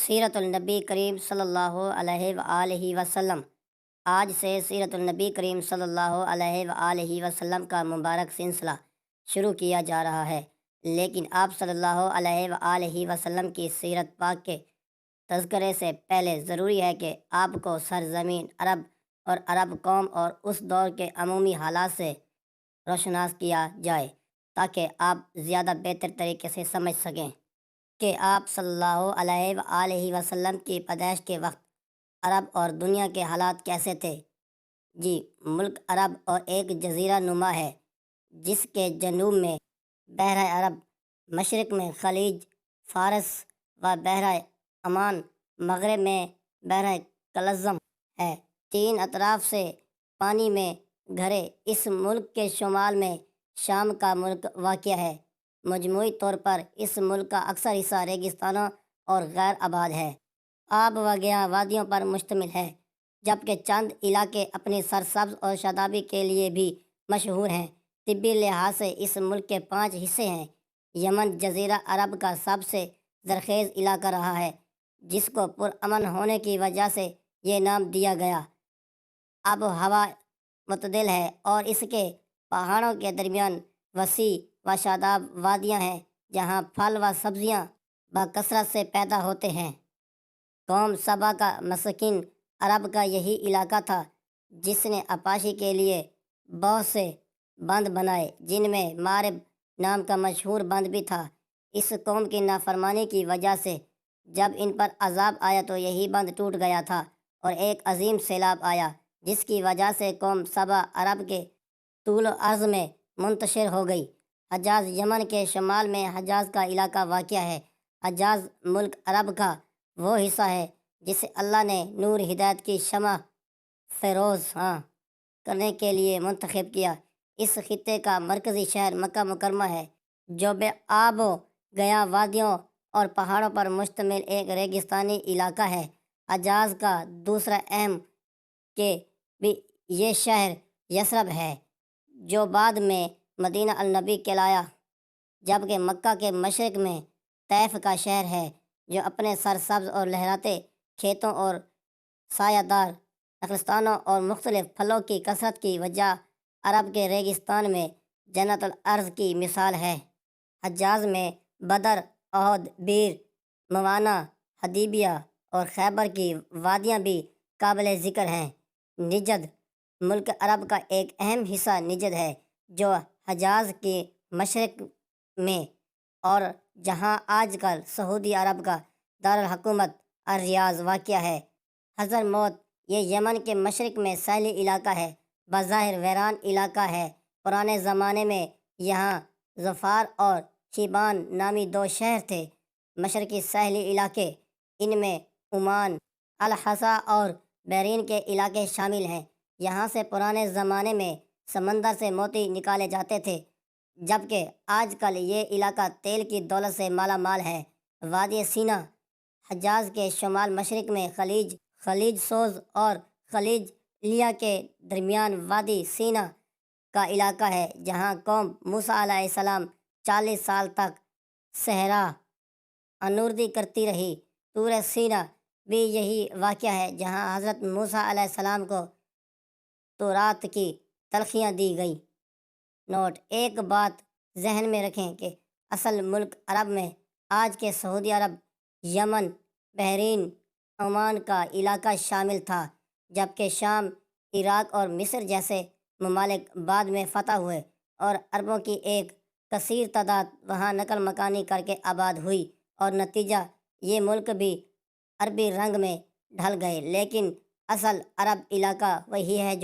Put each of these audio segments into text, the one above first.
سیرت النبی کریم صلی اللہ علیہ وآلہ وسلم۔ آج سے سیرت النبی کریم صلی اللہ علیہ وآلہ وسلم کا مبارک سلسلہ شروع کیا جا رہا ہے، لیکن آپ صلی اللہ علیہ وآلہ وسلم کی سیرت پاک کے تذکرے سے پہلے ضروری ہے کہ آپ کو سرزمین عرب اور عرب قوم اور اس دور کے عمومی حالات سے روشناس کیا جائے، تاکہ آپ زیادہ بہتر طریقے سے سمجھ سکیں کہ آپ صلی اللہ علیہ وآلہ وسلم کی پیدائش کے وقت عرب اور دنیا کے حالات کیسے تھے۔ جی، ملک عرب اور ایک جزیرہ نما ہے جس کے جنوب میں بحر عرب، مشرق میں خلیج فارس و بحر عمان، مغرب میں بحر کلزم ہے۔ تین اطراف سے پانی میں گھرے اس ملک کے شمال میں شام کا ملک واقع ہے۔ مجموعی طور پر اس ملک کا اکثر حصہ ریگستانوں اور غیر آباد ہے، آب وگیاہ وادیوں پر مشتمل ہے، جبکہ چند علاقے اپنی سرسبز اور شادابی کے لیے بھی مشہور ہیں۔ طبی لحاظ سے اس ملک کے 5 حصے ہیں۔ یمن جزیرہ عرب کا سب سے زرخیز علاقہ رہا ہے، جس کو پرامن ہونے کی وجہ سے یہ نام دیا گیا۔ آب و ہوا معتدل ہے اور اس کے پہاڑوں کے درمیان وسیع و شاداب وادیاں ہیں جہاں پھل و سبزیاں بکثرت سے پیدا ہوتے ہیں۔ قوم سبا کا مسکن عرب کا یہی علاقہ تھا جس نے آبپاشی کے لیے بہت سے بند بنائے، جن میں مارب نام کا مشہور بند بھی تھا۔ اس قوم کی نافرمانی کی وجہ سے جب ان پر عذاب آیا تو یہی بند ٹوٹ گیا تھا اور ایک عظیم سیلاب آیا، جس کی وجہ سے قوم سبا عرب کے طول و عرض میں منتشر ہو گئی۔ حجاز یمن کے شمال میں حجاز کا علاقہ واقع ہے۔ حجاز ملک عرب کا وہ حصہ ہے جسے اللہ نے نور ہدایت کی شمع فیروز کرنے کے لیے منتخب کیا۔ اس خطے کا مرکزی شہر مکہ مکرمہ ہے، جو بے آب و گیا وادیوں اور پہاڑوں پر مشتمل ایک ریگستانی علاقہ ہے۔ حجاز کا دوسرا اہم کہ بھی یہ شہر یثرب ہے، جو بعد میں مدینہ النبی کہلایا، جبکہ مکہ کے مشرق میں طیف کا شہر ہے، جو اپنے سرسبز اور لہراتے کھیتوں اور سایہ دار نخلستانوں اور مختلف پھلوں کی کثرت کی وجہ عرب کے ریگستان میں جنت الارض کی مثال ہے۔ حجاز میں بدر، احد، بیر، موانا، حدیبیہ اور خیبر کی وادیاں بھی قابل ذکر ہیں۔ نجد ملک عرب کا ایک اہم حصہ نجد ہے، جو حجاز کے مشرق میں اور جہاں آج کل سعودی عرب کا دارالحکومت الریاض واقع ہے۔ حضر موت یہ یمن کے مشرق میں ساحلی علاقہ ہے، بظاہر ویران علاقہ ہے۔ پرانے زمانے میں یہاں ظفار اور شیبان نامی 2 شہر تھے۔ مشرقی ساحلی علاقے، ان میں عمان، الحصا اور بحرین کے علاقے شامل ہیں۔ یہاں سے پرانے زمانے میں سمندر سے موتی نکالے جاتے تھے، جبکہ آج کل یہ علاقہ تیل کی دولت سے مالا مال ہے۔ وادی سینا حجاز کے شمال مشرق میں خلیج سوز اور خلیج لیا کے درمیان وادی سینا کا علاقہ ہے، جہاں قوم موسیٰ علیہ السلام 40 سال تک صحرا انوردی کرتی رہی۔ طور سینا بھی یہی واقع ہے جہاں حضرت موسیٰ علیہ السلام کو تورات کی تلخیاں دی گئیں۔ نوٹ: ایک بات ذہن میں رکھیں کہ اصل ملک عرب میں آج کے سعودی عرب، یمن، بحرین، عمان کا علاقہ شامل تھا، جبکہ شام، عراق اور مصر جیسے ممالک بعد میں فتح ہوئے اور عربوں کی ایک کثیر تعداد وہاں نقل مکانی کر کے آباد ہوئی، اور نتیجہ یہ ملک بھی عربی رنگ میں ڈھل گئے۔ لیکن اصل عرب علاقہ وہی ہے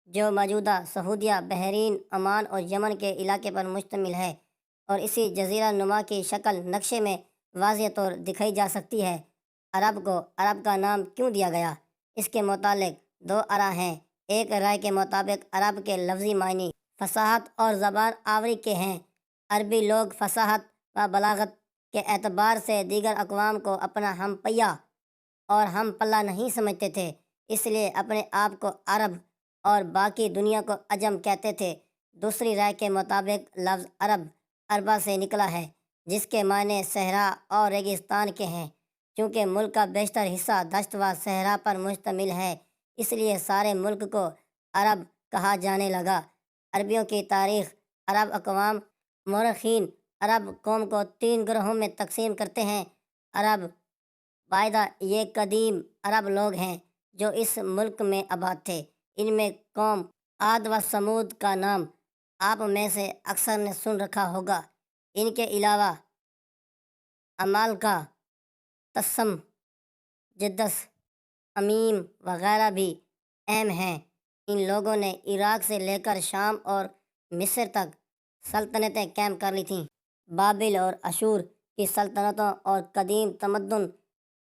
جو موجودہ سعودیہ، بحرین، عمان اور یمن کے علاقے پر مشتمل ہے، اور اسی جزیرہ نما کی شکل نقشے میں واضح طور دکھائی جا سکتی ہے۔ عرب کو عرب کا نام کیوں دیا گیا؟ اس کے متعلق 2 آراء ہیں۔ ایک رائے کے مطابق عرب کے لفظی معنی فصاحت اور زبان آوری کے ہیں۔ عربی لوگ فصاحت و بلاغت کے اعتبار سے دیگر اقوام کو اپنا ہم پیا اور ہم پلہ نہیں سمجھتے تھے، اس لیے اپنے آپ کو عرب اور باقی دنیا کو عجم کہتے تھے۔ دوسری رائے کے مطابق لفظ عرب عربہ سے نکلا ہے، جس کے معنی صحرا اور ریگستان کے ہیں۔ چونکہ ملک کا بیشتر حصہ دشت و صحرا پر مشتمل ہے، اس لیے سارے ملک کو عرب کہا جانے لگا۔ عربیوں کی تاریخ۔ عرب اقوام۔ مورخین عرب قوم کو 3 گروہوں میں تقسیم کرتے ہیں۔ عرب باعدہ یہ قدیم عرب لوگ ہیں جو اس ملک میں آباد تھے۔ ان میں قوم عاد و ثمود کا نام آپ میں سے اکثر نے سن رکھا ہوگا۔ ان کے علاوہ عمالقہ، تسم، جدس، امیم وغیرہ بھی اہم ہیں۔ ان لوگوں نے عراق سے لے کر شام اور مصر تک سلطنتیں قائم کر لی تھیں۔ بابل اور اشور کی سلطنتوں اور قدیم تمدن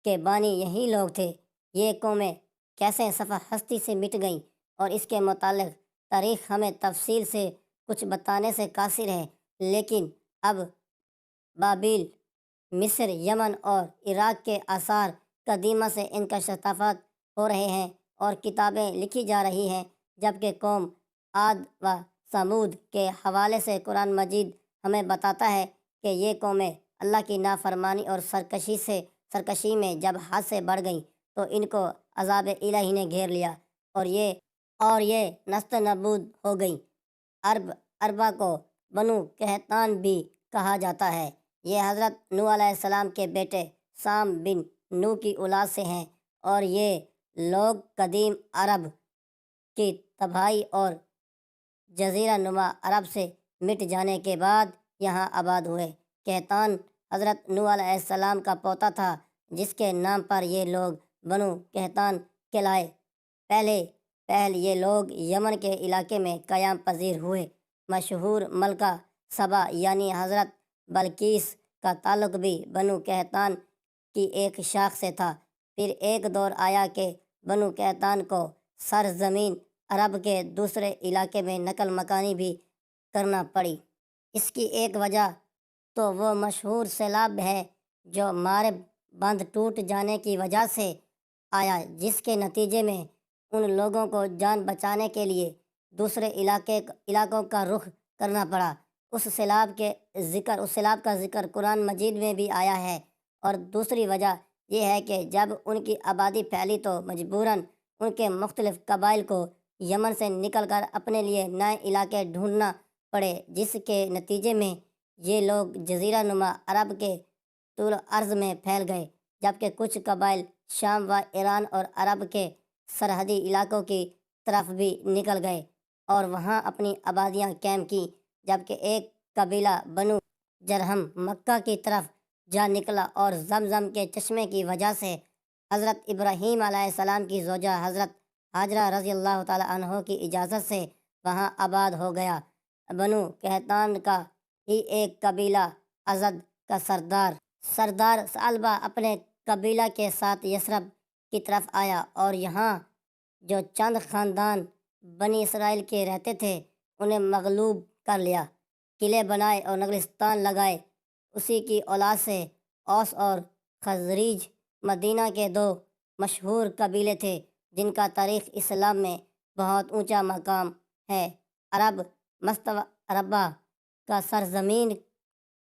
کے بانی یہی لوگ تھے۔ یہ قومیں کیسے صفحہ ہستی سے مٹ گئیں اور اس کے متعلق تاریخ ہمیں تفصیل سے کچھ بتانے سے قاصر ہے، لیکن اب بابل، مصر، یمن اور عراق کے آثار قدیمہ سے انکشافات ہو رہے ہیں اور کتابیں لکھی جا رہی ہیں، جبکہ قوم عاد و ثمود کے حوالے سے قرآن مجید ہمیں بتاتا ہے کہ یہ قومیں اللہ کی نافرمانی اور سرکشی میں جب حد سے بڑھ گئیں تو ان کو عذاب الہی نے گھیر لیا اور یہ نست نبود ہو گئیں۔ اربا کو بنو قحطان بھی کہا جاتا ہے۔ یہ حضرت نوح علیہ السلام کے بیٹے سام بن نوح کی اولاد سے ہیں، اور یہ لوگ قدیم عرب کی تباہی اور جزیرہ نما عرب سے مٹ جانے کے بعد یہاں آباد ہوئے۔ قحطان حضرت نوح علیہ السلام کا پوتا تھا، جس کے نام پر یہ لوگ بنو قحطان کہلائے۔ پہل یہ لوگ یمن کے علاقے میں قیام پذیر ہوئے۔ مشہور ملکہ سبا یعنی حضرت بلقیس کا تعلق بھی بنو قحطان کی ایک شاخ سے تھا۔ پھر ایک دور آیا کہ بنو قحطان کو سرزمین عرب کے دوسرے علاقے میں نقل مکانی بھی کرنا پڑی۔ اس کی ایک وجہ تو وہ مشہور سیلاب ہے جو مارب بند ٹوٹ جانے کی وجہ سے آیا، جس کے نتیجے میں ان لوگوں کو جان بچانے کے لیے دوسرے علاقوں کا رخ کرنا پڑا۔ اس سیلاب کا ذکر قرآن مجید میں بھی آیا ہے۔ اور دوسری وجہ یہ ہے کہ جب ان کی آبادی پھیلی تو مجبوراً ان کے مختلف قبائل کو یمن سے نکل کر اپنے لیے نئے علاقے ڈھونڈنا پڑے، جس کے نتیجے میں یہ لوگ جزیرہ نما عرب کے طول عرض میں پھیل گئے، جبکہ کچھ قبائل شام و ایران اور عرب کے سرحدی علاقوں کی طرف بھی نکل گئے اور وہاں اپنی آبادیاں قائم کیں، جبکہ ایک قبیلہ بنو جرہم مکہ کی طرف جا نکلا اور زمزم کے چشمے کی وجہ سے حضرت ابراہیم علیہ السلام کی زوجہ حضرت ہاجرہ رضی اللہ تعالی عنہ کی اجازت سے وہاں آباد ہو گیا۔ بنو قحطان کا ہی ایک قبیلہ ازد کا سردار ثعلبہ اپنے قبیلہ کے ساتھ یثرب کی طرف آیا اور یہاں جو چند خاندان بنی اسرائیل کے رہتے تھے انہیں مغلوب کر لیا، قلعے بنائے اور نگلستان لگائے۔ اسی کی اولاد سے اوس اور خزرج مدینہ کے 2 مشہور قبیلے تھے جن کا تاریخ اسلام میں بہت اونچا مقام ہے۔ عرب مستعربہ کا سرزمین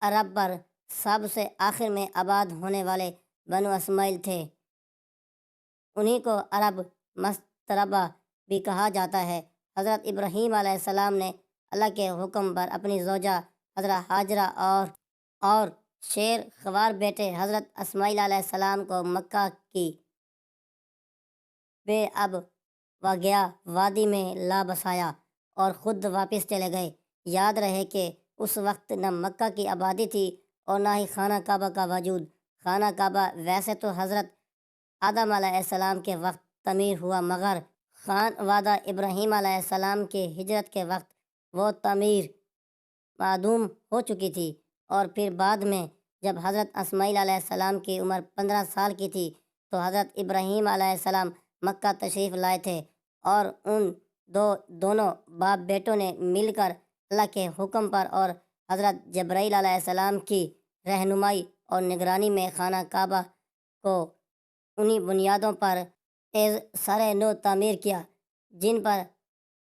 عرب پر سب سے آخر میں آباد ہونے والے بنو اسماعیل تھے، انہی کو عرب مستعربہ بھی کہا جاتا ہے۔ حضرت ابراہیم علیہ السلام نے اللہ کے حکم پر اپنی زوجہ حضرت ہاجرہ اور شیر خوار بیٹے حضرت اسماعیل علیہ السلام کو مکہ کی بے اب و گیا وادی میں لا بسایا اور خود واپس چلے گئے۔ یاد رہے کہ اس وقت نہ مکہ کی آبادی تھی اور نہ ہی خانہ کعبہ کا وجود۔ خانہ کعبہ ویسے تو حضرت آدم علیہ السلام کے وقت تعمیر ہوا، مگر خانوادہ ابراہیم علیہ السلام کی ہجرت کے وقت وہ تعمیر معدوم ہو چکی تھی، اور پھر بعد میں جب حضرت اسماعیل علیہ السلام کی عمر 15 سال کی تھی تو حضرت ابراہیم علیہ السلام مکہ تشریف لائے تھے، اور ان دونوں باپ بیٹوں نے مل کر اللہ کے حکم پر اور حضرت جبرائیل علیہ السلام کی رہنمائی اور نگرانی میں خانہ کعبہ کو انہی بنیادوں پر سر نو تعمیر کیا جن پر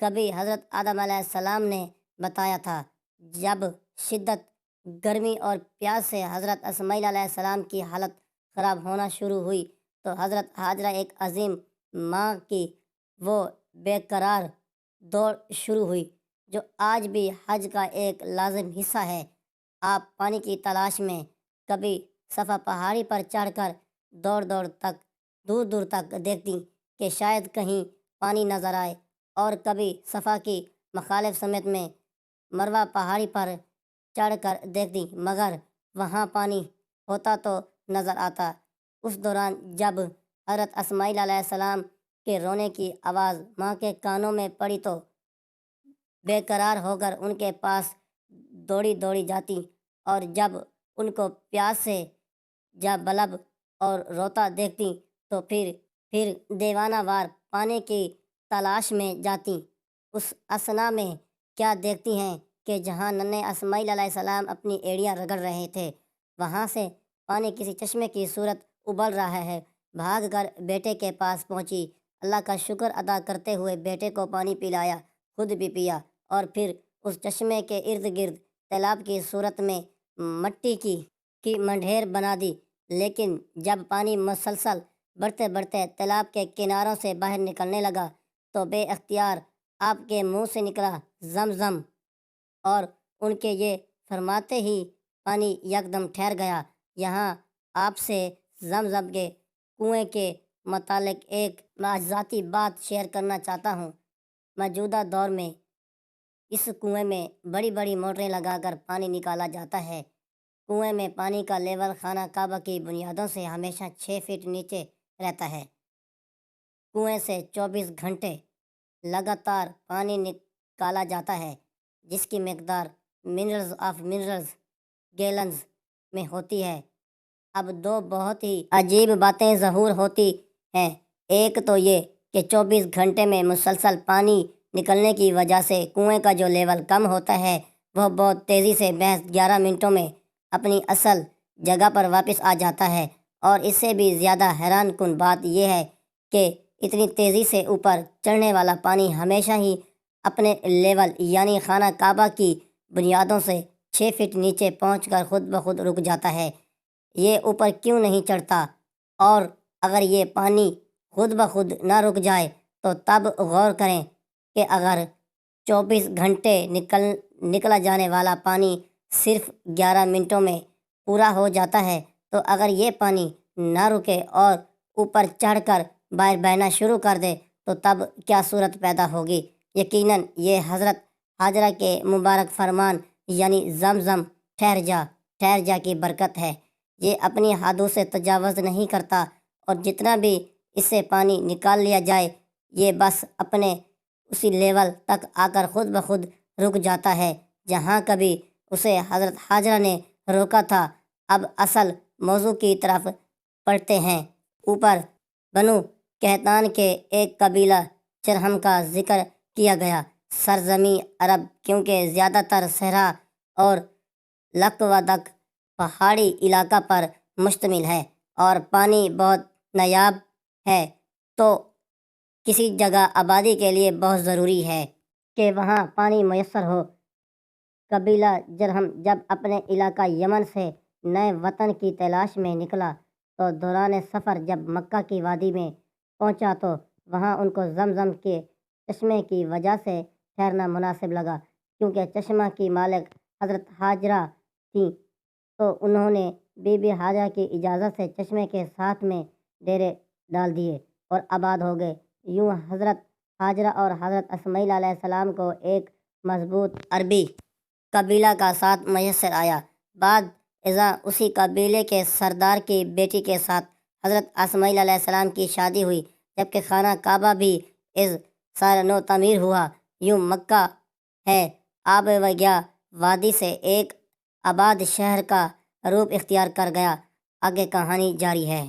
کبھی حضرت آدم علیہ السلام نے بتایا تھا۔ جب شدت گرمی اور پیاس سے حضرت اسماعیل علیہ السلام کی حالت خراب ہونا شروع ہوئی تو حضرت حاجرہ ایک عظیم ماں کی وہ بے قرار دوڑ شروع ہوئی جو آج بھی حج کا ایک لازم حصہ ہے۔ آپ پانی کی تلاش میں کبھی صفا پہاڑی پر چڑھ کر دور دور تک دیکھتی کہ شاید کہیں پانی نظر آئے، اور کبھی صفا کی مخالف سمت میں مروہ پہاڑی پر چڑھ کر دیکھتی مگر وہاں پانی ہوتا تو نظر آتا۔ اس دوران جب حضرت اسماعیل علیہ السلام کے رونے کی آواز ماں کے کانوں میں پڑی تو بے قرار ہو کر ان کے پاس دوڑی جاتی، اور جب ان کو پیاس سے جا بلب اور روتا دیکھتی تو پھر دیوانہ وار پانی کی تلاش میں جاتی۔ اس اثنا میں کیا دیکھتی ہیں کہ جہاں ننھے اسماعیل علیہ السلام اپنی ایڑیاں رگڑ رہے تھے وہاں سے پانی کسی چشمے کی صورت ابل رہا ہے۔ بھاگ کر بیٹے کے پاس پہنچی، اللہ کا شکر ادا کرتے ہوئے بیٹے کو پانی پلایا، خود بھی پیا، اور پھر اس چشمے کے ارد گرد تالاب کی صورت میں مٹی کی منڈھیر بنا دی۔ لیکن جب پانی مسلسل بڑھتے تالاب کے کناروں سے باہر نکلنے لگا تو بے اختیار آپ کے منہ سے نکلا زمزم، اور ان کے یہ فرماتے ہی پانی یکدم ٹھہر گیا۔ یہاں آپ سے زمزم کے کنویں کے متعلق ایک معجزاتی بات شیئر کرنا چاہتا ہوں۔ موجودہ دور میں اس کنویں میں بڑی بڑی موٹریں لگا کر پانی نکالا جاتا ہے۔ کنویں میں پانی کا لیول خانہ کعبہ کی بنیادوں سے ہمیشہ 6 فٹ نیچے رہتا ہے۔ کنویں سے 24 گھنٹے لگاتار پانی نکالا جاتا ہے جس کی مقدار منرلز گیلنز میں ہوتی ہے۔ اب دو بہت ہی عجیب باتیں ظہور ہوتی ہیں۔ ایک تو یہ کہ 24 گھنٹے میں مسلسل پانی نکلنے کی وجہ سے کنویں کا جو لیول کم ہوتا ہے وہ بہت تیزی سے محض 11 منٹوں میں اپنی اصل جگہ پر واپس آ جاتا ہے، اور اس سے بھی زیادہ حیران کن بات یہ ہے کہ اتنی تیزی سے اوپر چڑھنے والا پانی ہمیشہ ہی اپنے لیول یعنی خانہ کعبہ کی بنیادوں سے 6 فٹ نیچے پہنچ کر خود بخود رک جاتا ہے۔ یہ اوپر کیوں نہیں چڑھتا؟ اور اگر یہ پانی خود بخود نہ رک جائے تو تب غور کریں کہ اگر 24 گھنٹے نکلا جانے والا پانی صرف 11 منٹوں میں پورا ہو جاتا ہے تو اگر یہ پانی نہ رکے اور اوپر چڑھ کر باہر بہنا شروع کر دے تو تب کیا صورت پیدا ہوگی؟ یقیناً یہ حضرت حاجرہ کے مبارک فرمان یعنی زمزم ٹھہر جا کی برکت ہے۔ یہ اپنی حدوں سے تجاوز نہیں کرتا، اور جتنا بھی اس سے پانی نکال لیا جائے یہ بس اپنے اسی لیول تک آ کر خود بخود رک جاتا ہے جہاں کبھی اسے حضرت حاجرہ نے روکا تھا۔ اب اصل موضوع کی طرف پڑھتے ہیں۔ اوپر بنو قحطان کے ایک قبیلہ جرہم کا ذکر کیا گیا۔ سرزمین عرب کیونکہ زیادہ تر صحرا اور لک و دک پہاڑی علاقہ پر مشتمل ہے اور پانی بہت نایاب ہے، تو کسی جگہ آبادی کے لیے بہت ضروری ہے کہ وہاں پانی میسر ہو۔ قبیلہ جرہم جب اپنے علاقہ یمن سے نئے وطن کی تلاش میں نکلا تو دوران سفر جب مکہ کی وادی میں پہنچا تو وہاں ان کو زمزم کے چشمے کی وجہ سے ٹھہرنا مناسب لگا، کیونکہ چشمہ کی مالک حضرت حاجرہ تھیں، تو انہوں نے بی بی حاجرہ کی اجازت سے چشمے کے ساتھ میں ڈیرے ڈال دیے اور آباد ہو گئے۔ یوں حضرت حاجرہ اور حضرت اسماعیل علیہ السلام کو ایک مضبوط عربی قبیلہ کا ساتھ میسر آیا۔ بعد ازاں اسی قبیلے کے سردار کی بیٹی کے ساتھ حضرت اسماعیل علیہ السلام کی شادی ہوئی، جبکہ خانہ کعبہ بھی از سال نو تعمیر ہوا۔ یوں مکہ ہے آب وگیا وادی سے ایک آباد شہر کا روپ اختیار کر گیا۔ آگے کہانی جاری ہے۔